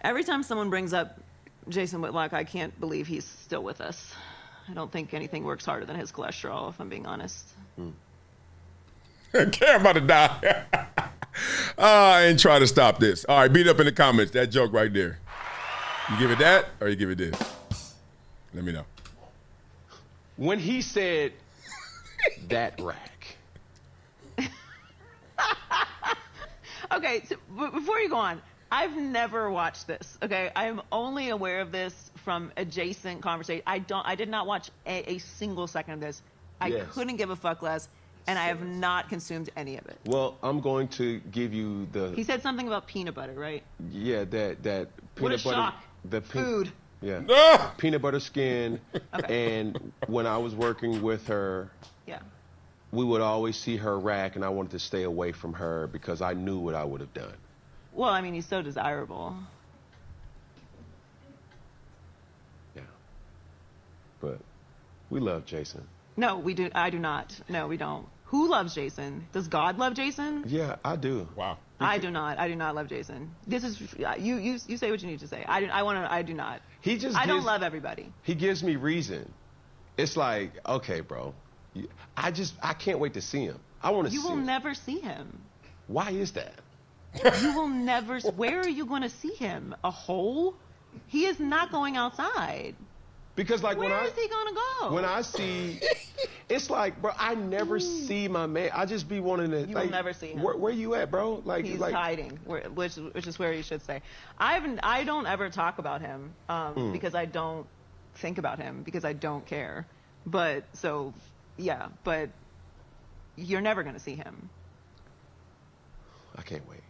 Every time someone brings up Jason Whitlock, I can't believe he's still with us. I don't think anything works harder than his cholesterol, if I'm being honest. Cam about to die. And try to stop this. All right, beat it up in the comments. That joke right there. You give it that or you give it this? Let me know. When he said that rack. Okay, so before you go on, I've never watched this, okay? I am only aware of this from adjacent conversation. I did not watch a single second of this. I couldn't give a fuck less, and I have not consumed any of it. Well, I'm going to give you the... He said something about peanut butter, right? Yeah, that peanut what a butter... shock. The Food. Yeah. Ah! Peanut butter skin. Okay. And when I was working with her, Yeah. we would always see her rack, and I wanted to stay away from her because I knew what I would have done. Well, I mean, he's so desirable. Yeah. But we love Jason. No, we do. I do not. No, we don't. Who loves Jason? Does God love Jason? Yeah, I do. Wow. I do not. I do not love Jason. This is you say what you need to say. I do not. I don't love everybody. He gives me reason. It's like, okay, bro. I can't wait to see him. I want to see him. You will never see him. Why is that? You will never. Where are you going to see him? A hole? He is not going outside. Because like Where is he going to go? when I see, it's like, bro, I never see my man. I just be wanting to. You like, will never see him. Where you at, bro? Like He's like, hiding, which is where you should say. I don't ever talk about him because I don't think about him because I don't care. But so yeah, but you're never going to see him. I can't wait.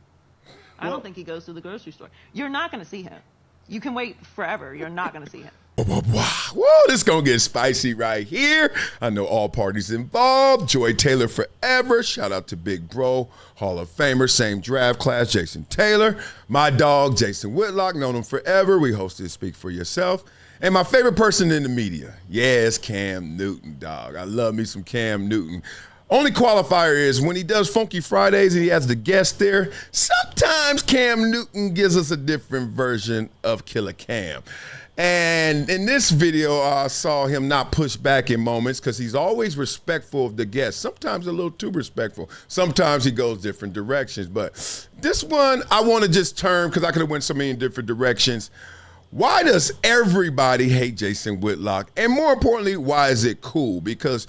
I don't think he goes to the grocery store. You're not going to see him. You can wait forever. You're not going to see him. Whoa, this gonna get spicy right here. I know all parties involved. Joy Taylor forever. Shout out to Big Bro, Hall of Famer, same draft class, Jason Taylor. My dog, Jason Whitlock, known him forever. We hosted Speak for Yourself. And my favorite person in the media, yes, Cam Newton, dog. I love me some Cam Newton. Only qualifier is when he does Funky Fridays and he has the guest there, sometimes Cam Newton gives us a different version of Killer Cam. And in this video, I saw him not push back in moments because he's always respectful of the guests. Sometimes a little too respectful. Sometimes he goes different directions. But this one, I want to just turn because I could have went so many different directions. Why does everybody hate Jason Whitlock? And more importantly, why is it cool? Because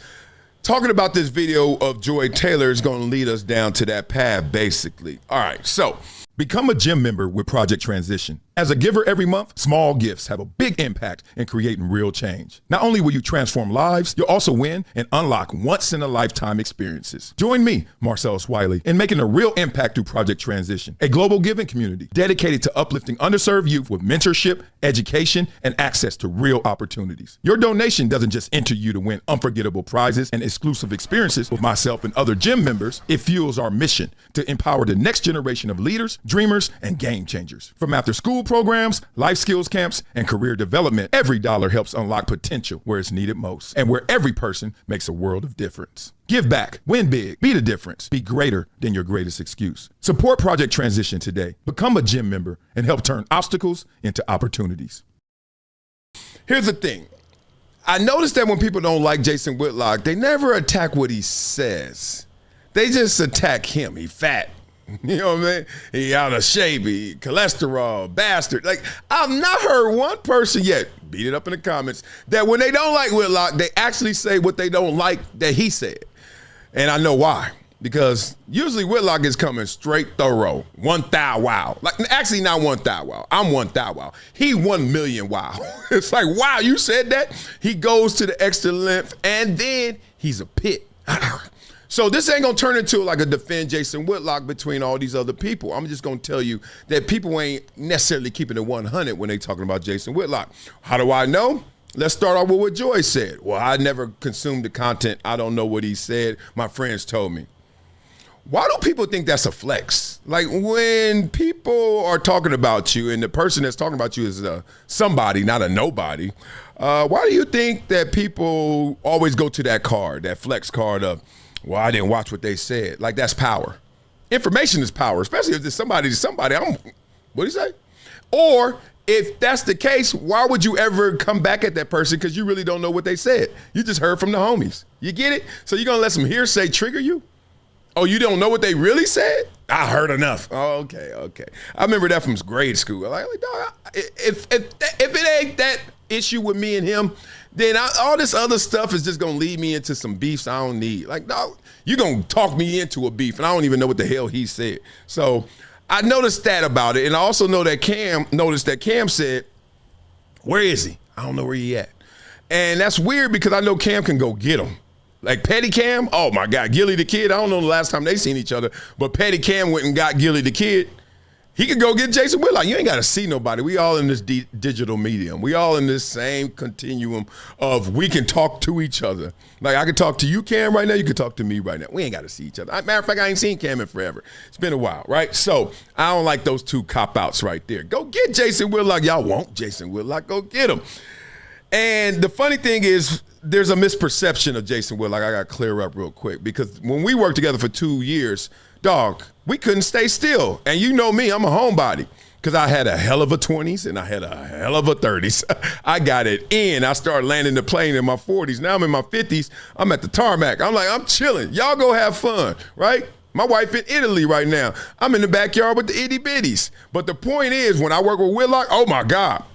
talking about this video of Joy Taylor is going to lead us down to that path, basically. All right, so become a gym member with Project Transition. As a giver every month, small gifts have a big impact in creating real change. Not only will you transform lives, you'll also win and unlock once-in-a-lifetime experiences. Join me, Marcellus Wiley, in making a real impact through Project Transition, a global giving community dedicated to uplifting underserved youth with mentorship, education, and access to real opportunities. Your donation doesn't just enter you to win unforgettable prizes and exclusive experiences with myself and other gym members. It fuels our mission to empower the next generation of leaders, dreamers, and game changers. From after-school programs, life skills camps, and career development, every dollar helps unlock potential where it's needed most and where every person makes a world of difference. Give back, win big, be the difference, be greater than your greatest excuse. Support Project Transition today. Become a gym member and help turn obstacles into opportunities. Here's the thing. I noticed that when people don't like Jason Whitlock, they never attack what he says. They just attack him. He fat. You know what I mean? He out of shape, he cholesterol, bastard. Like, I've not heard one person yet, beat it up in the comments, that when they don't like Whitlock, they actually say what they don't like that he said. And I know why. Because usually Whitlock is coming straight thorough. 1,000 wow. Like, actually not 1,000 wow. I'm 1,000 wow. He 1,000,000 wow. It's like, wow, you said that? He goes to the extra length, and then he's a pit. So this ain't gonna turn into like a defend Jason Whitlock between all these other people. I'm just gonna tell you that people ain't necessarily keeping it 100 when they talking about Jason Whitlock. How do I know? Let's start off with what Joy said. Well, I never consumed the content. I don't know what he said. My friends told me. Why do people think that's a flex? Like when people are talking about you and the person that's talking about you is somebody, not a nobody, why do you think that people always go to that card, that flex card of, well, I didn't watch what they said. Like, that's power. Information is power, especially if there's somebody, what do you say? Or if that's the case, why would you ever come back at that person? Because you really don't know what they said. You just heard from the homies. You get it? So you're going to let some hearsay trigger you? Oh, you don't know what they really said? I heard enough. Oh, okay. I remember that from grade school. Like dog, if it ain't that issue with me and him, then all this other stuff is just going to lead me into some beefs I don't need. Like, dog, you're going to talk me into a beef, and I don't even know what the hell he said. So I noticed that about it, and I also know that Cam said, where is he? I don't know where he at. And that's weird because I know Cam can go get him. Like Petty Cam, oh my God, Gilly the Kid, I don't know the last time they seen each other, but Petty Cam went and got Gilly the Kid. He could go get Jason Whitlock. You ain't got to see nobody. We all in this digital medium. We all in this same continuum of we can talk to each other. Like I can talk to you, Cam, right now. You can talk to me right now. We ain't got to see each other. Matter of fact, I ain't seen Cam in forever. It's been a while, right? So I don't like those two cop-outs right there. Go get Jason Whitlock. Y'all want Jason Whitlock. Go get him. And the funny thing is, there's a misperception of Jason Whitlock. I got to clear up real quick because when we worked together for 2 years, dog, we couldn't stay still. And you know me, I'm a homebody because I had a hell of a 20s and I had a hell of a 30s. I got it in. I started landing the plane in my 40s. Now I'm in my 50s. I'm at the tarmac. I'm like, I'm chilling. Y'all go have fun, right? My wife in Italy right now. I'm in the backyard with the itty bitties. But the point is, when I work with Whitlock, oh my God.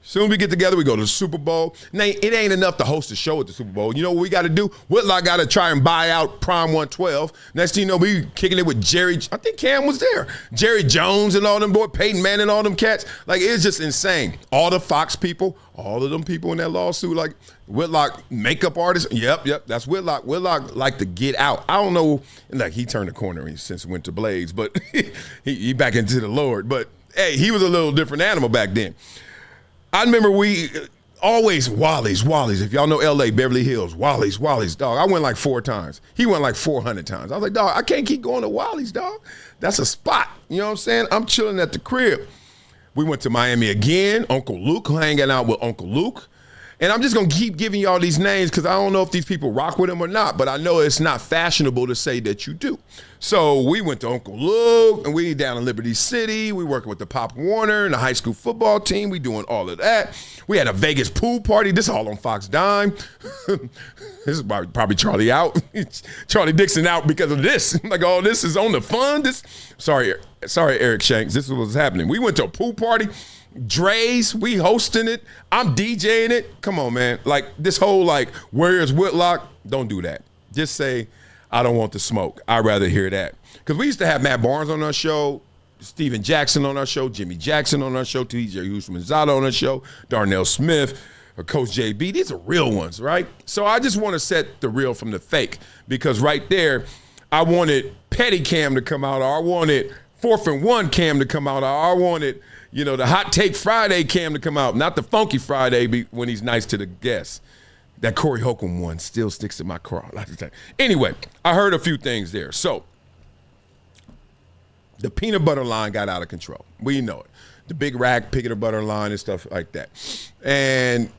Soon we get together, we go to the Super Bowl. Now, it ain't enough to host a show at the Super Bowl. You know what we got to do? Whitlock got to try and buy out Prime 112. Next thing you know, we kicking it with Jerry. I think Cam was there. Jerry Jones and all them boys, Peyton Manning and all them cats. Like, it's just insane. All the Fox people, all of them people in that lawsuit, like Whitlock, makeup artist. Yep, that's Whitlock. Whitlock like to get out. I don't know. Like, he turned the corner since he went to Blades, but he back into the Lord. But, hey, he was a little different animal back then. I remember we always Wally's. If y'all know L.A., Beverly Hills, Wally's, dog. I went like 4 times. He went like 400 times. I was like, dog, I can't keep going to Wally's, dog. That's a spot. You know what I'm saying? I'm chilling at the crib. We went to Miami again. Uncle Luke, hanging out with Uncle Luke. And I'm just going to keep giving y'all these names because I don't know if these people rock with them or not, but I know it's not fashionable to say that you do. So we went to Uncle Luke, and we down in Liberty City. We working with the Pop Warner and the high school football team. We doing all of that. We had a Vegas pool party. This all on Fox Dime. This is probably Charlie out. Charlie Dixon out because of this. Like, all this is on the fun. Sorry, Eric Shanks. This is what's happening. We went to a pool party. Dre's, we hosting it. I'm DJing it. Come on, man. Like, this whole, like, where is Whitlock? Don't do that. Just say, I don't want the smoke. I'd rather hear that. Because we used to have Matt Barnes on our show, Steven Jackson on our show, Jimmy Jackson on our show, TJ Houshmandzadeh on our show, Darnell Smith, or Coach JB. These are real ones, right? So I just want to set the real from the fake. Because right there, I wanted Petty Cam to come out, or I wanted 4th and 1 Cam to come out, or I wanted, you know, the Hot Take Friday Cam to come out, not the Funky Friday when he's nice to the guests. That Corey Holcomb one still sticks in my craw. Anyway, I heard a few things there. So the peanut butter line got out of control. We know it. The big rack peanut butter line and stuff like that. And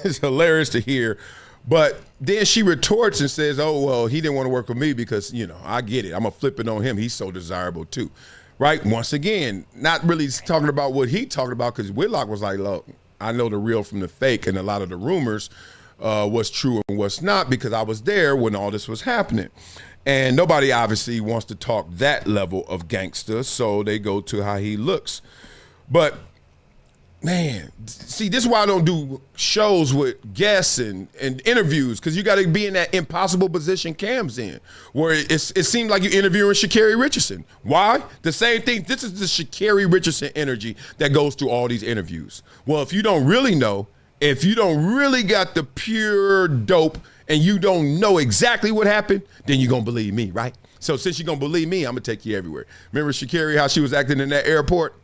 it's hilarious to hear. But then she retorts and says, oh, well, he didn't want to work with me because, you know, I get it. I'm going to flip it on him. He's so desirable too. Right? Once again, not really talking about what he talked about because Whitlock was like, look, I know the real from the fake, and a lot of the rumors what's true and what's not because I was there when all this was happening. And nobody obviously wants to talk that level of gangster, so they go to how he looks. But, man, see, this is why I don't do shows with guests and interviews because you got to be in that impossible position Cam's in where it seems like you're interviewing Sha'Carri Richardson. Why? The same thing. This is the Sha'Carri Richardson energy that goes through all these interviews. Well, if you don't really know, if you don't really got the pure dope and you don't know exactly what happened, then you're going to believe me, right? So since you're going to believe me, I'm going to take you everywhere. Remember Sha'Carri, how she was acting in that airport?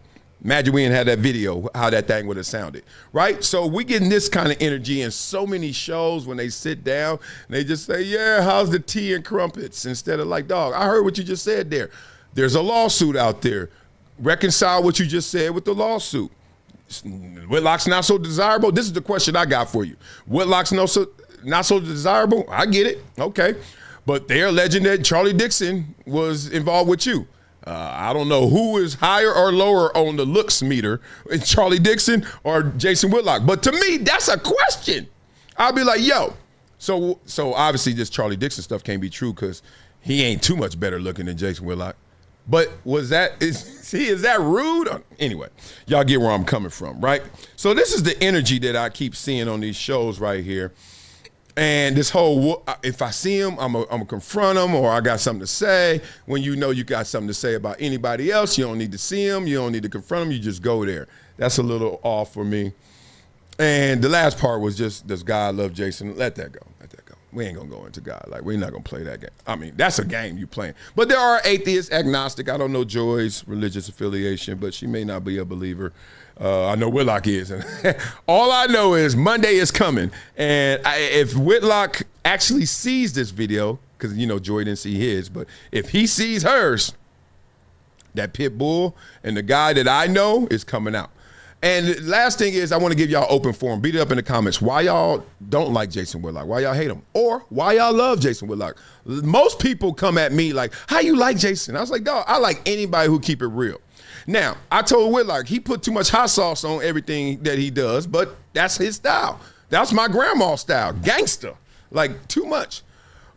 Imagine we didn't have that video, how that thing would have sounded, right? So we getting this kind of energy in so many shows when they sit down and they just say, yeah, how's the tea and crumpets? Instead of like, dog, I heard what you just said there. There's a lawsuit out there. Reconcile what you just said with the lawsuit. Whitlock's not so desirable. This is the question I got for you. Whitlock's not so desirable? I get it. Okay. But they're alleging that Charlie Dixon was involved with you. I don't know who is higher or lower on the looks meter, Charlie Dixon or Jason Whitlock. But to me, that's a question. I'll be like, yo. So obviously this Charlie Dixon stuff can't be true because he ain't too much better looking than Jason Whitlock. But is that rude? Anyway, y'all get where I'm coming from, right? So this is the energy that I keep seeing on these shows right here. And this whole, if I see him, I'm gonna confront him, or I got something to say. When you know you got something to say about anybody else, you don't need to see him, you don't need to confront him, you just go there. That's a little off for me. And the last part was just, does God love Jason? Let that go. We ain't gonna go into God. Like, we're not gonna play that game. I mean, that's a game you playing. But there are atheists, agnostic. I don't know Joy's religious affiliation, but she may not be a believer. I know Whitlock is. And all I know is Monday is coming. And if Whitlock actually sees this video, because, you know, Joy didn't see his, but if he sees hers, that pit bull and the guy that I know is coming out. And the last thing is, I want to give y'all open forum. Beat it up in the comments. Why y'all don't like Jason Whitlock? Why y'all hate him? Or why y'all love Jason Whitlock? Most people come at me like, how you like Jason? I was like, dog, I like anybody who keep it real. Now, I told Whitlock, he put too much hot sauce on everything that he does, but that's his style. That's my grandma's style, gangster, like too much.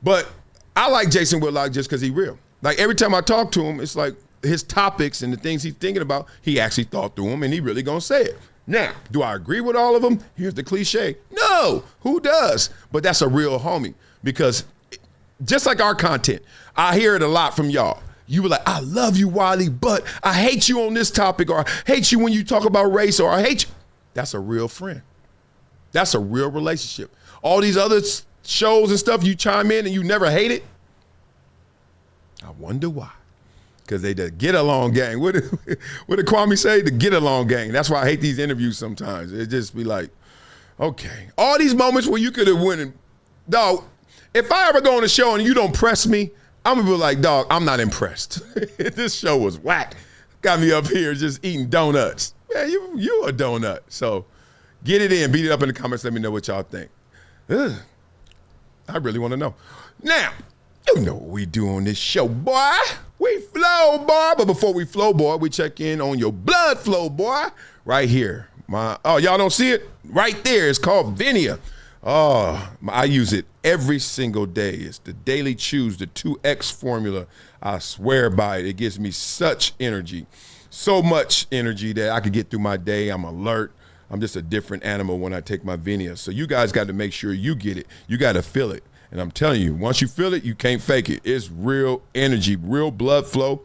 But I like Jason Whitlock just because he's real. Like every time I talk to him, it's like his topics and the things he's thinking about, he actually thought through them and he really gonna say it. Now, do I agree with all of them? Here's the cliche. No, who does? But that's a real homie, because just like our content, I hear it a lot from y'all. You were like, I love you, Wiley, but I hate you on this topic, or I hate you when you talk about race, or I hate you. That's a real friend. That's a real relationship. All these other shows and stuff, you chime in and you never hate it. I wonder why. Because they the get along gang. What did Kwame say? The get along gang. That's why I hate these interviews sometimes. It just be like, okay. All these moments where you could have won. And, dog, if I ever go on a show and you don't press me, I'm gonna be like, dog, I'm not impressed. This show was whack. Got me up here just eating donuts. Man, you a donut. So get it in. Beat it up in the comments. Let me know what y'all think. Ugh. I really want to know. Now, you know what we do on this show, boy. We flow, boy. But before we flow, boy, we check in on your blood flow, boy. Right here. Oh, y'all don't see it? Right there. It's called Vinia. Oh, I use it every single day. It's the Daily Choose, the 2X formula. I swear by it. It gives me such energy. So much energy that I could get through my day. I'm alert. I'm just a different animal when I take my Vinia. So you guys got to make sure you get it. You got to feel it. And I'm telling you, once you feel it, you can't fake it. It's real energy, real blood flow.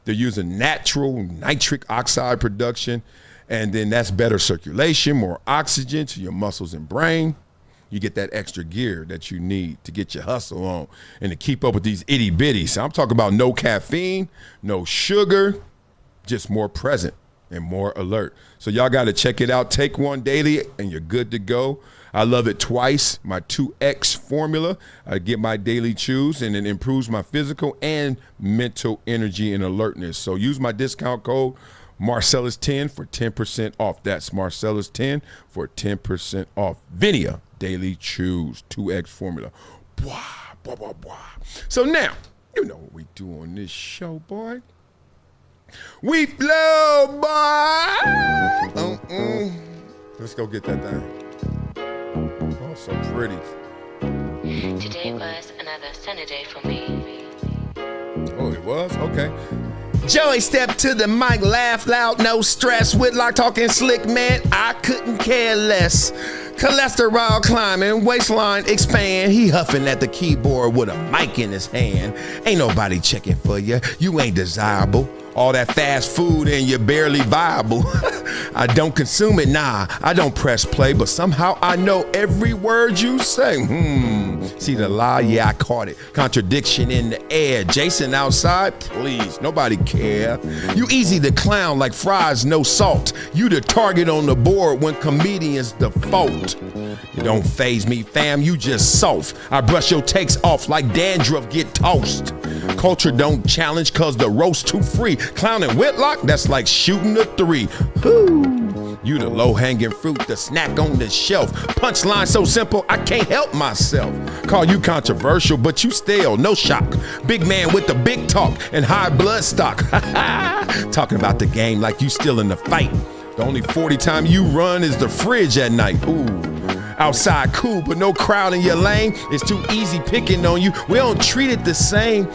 They're using natural nitric oxide production. And then that's better circulation, more oxygen to your muscles and brain. You get that extra gear that you need to get your hustle on and to keep up with these itty bitties. I'm talking about no caffeine, no sugar, just more present and more alert. So y'all got to check it out. Take one daily and you're good to go. I love it twice, my 2X formula. I get my daily chews and it improves my physical and mental energy and alertness. So use my discount code Marcellus10 for 10% off. That's Marcellus10 for 10% off. Vinia Daily Chews 2X formula. Blah, blah, blah, blah. So now, you know what we do on this show, boy. We flow, boy. Let's go get that thing. Oh, so pretty. Today was another sunny day for me. Oh, it was? Okay. Joey stepped to the mic, laugh loud, no stress. Whitlock talking slick, man, I couldn't care less. Cholesterol climbing, waistline expand. He huffing at the keyboard with a mic in his hand. Ain't nobody checking for you, you ain't desirable. All that fast food and you're barely viable. I don't consume it, nah, I don't press play, but somehow I know every word you say. See the lie? Yeah, I caught it. Contradiction in the air. Jason outside? Please, nobody care. You easy to clown like fries, no salt. You the target on the board when comedians default. You don't faze me, fam, you just soft. I brush your takes off like dandruff get tossed. Culture don't challenge cause the roast too free. Clowning Whitlock, that's like shooting a 3. Whoo. You the low-hanging fruit, the snack on the shelf. Punchline so simple, I can't help myself. Call you controversial, but you still, no shock. Big man with the big talk and high blood stock. Talking about the game like you still in the fight. The only 40 time you run is the fridge at night. Ooh. Outside cool, but no crowd in your lane. It's too easy picking on you. We don't treat it the same.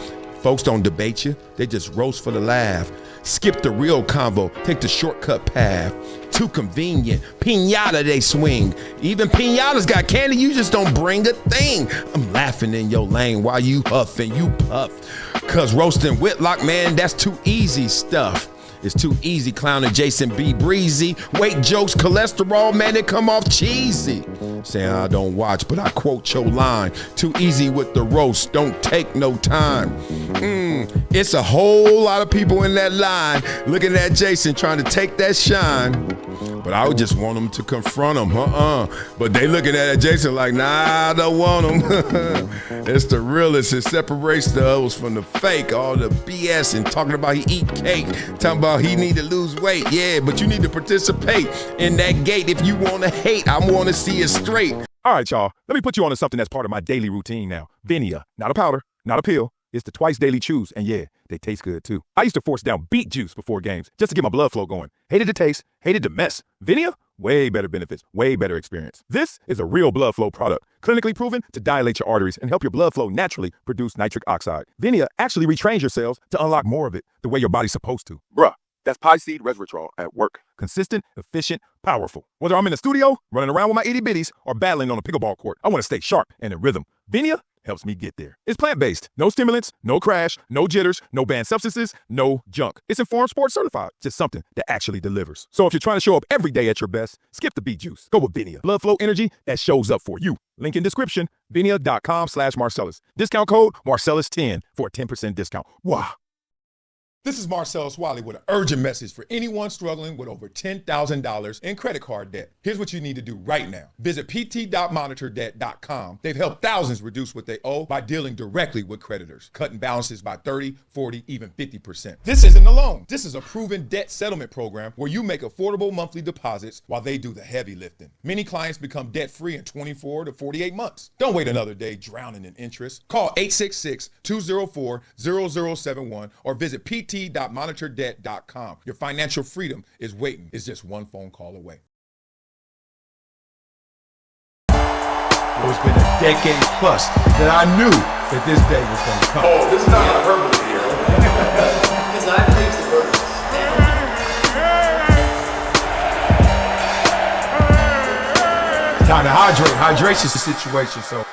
Folks don't debate you, they just roast for the laugh. Skip the real convo, take the shortcut path. Too convenient, piñata they swing. Even piñatas got candy, you just don't bring a thing. I'm laughing in your lane while you huff and you puff. Cause roasting Whitlock, man, that's too easy stuff. It's too easy clowning Jason B. Breezy. Weight jokes, cholesterol, man, it come off cheesy. Saying I don't watch, but I quote your line. Too easy with the roast, don't take no time. It's a whole lot of people in that line looking at Jason trying to take that shine. But I would just want them to confront him, But they looking at Jason like, nah, I don't want him. It's the realest. It separates the others from the fake. All the BS and talking about he eat cake. Talking about he need to lose weight. Yeah, but you need to participate in that gate. If you want to hate, I want to see it straight. All right, y'all. Let me put you on to something that's part of my daily routine now. Vinia. Not a powder, not a pill. It's the twice daily chews, and yeah, they taste good too. I used to force down beet juice before games just to get my blood flow going. Hated the taste, hated the mess. Vinia, way better benefits, way better experience. This is a real blood flow product, clinically proven to dilate your arteries and help your blood flow naturally produce nitric oxide. Vinia actually retrains your cells to unlock more of it the way your body's supposed to. Bruh, that's pie seed resveratrol at work. Consistent, efficient, powerful. Whether I'm in the studio, running around with my itty bitties, or battling on a pickleball court, I want to stay sharp and in rhythm. Vinia helps me get there. It's plant-based. No stimulants, no crash, no jitters, no banned substances, no junk. It's Informed Sports certified. Just something that actually delivers. So if you're trying to show up every day at your best, skip the beet juice. Go with Vinia. Blood flow energy that shows up for you. Link in description, vinia.com/Marcellus. Discount code Marcellus10 for a 10% discount. Wow. This is Marcellus Wiley with an urgent message for anyone struggling with over $10,000 in credit card debt. Here's what you need to do right now. Visit pt.monitordebt.com. They've helped thousands reduce what they owe by dealing directly with creditors, cutting balances by 30, 40, even 50%. This isn't a loan. This is a proven debt settlement program where you make affordable monthly deposits while they do the heavy lifting. Many clients become debt-free in 24 to 48 months. Don't wait another day drowning in interest. Call 866-204-0071 or visit pt.monitordebt.com. Your financial freedom is waiting. It's just one phone call away. It's been a decade plus that I knew that this day was going to come. Oh, this is not hyperbole here. Because I believe the birds. Time to hydrate. Hydration's the situation, so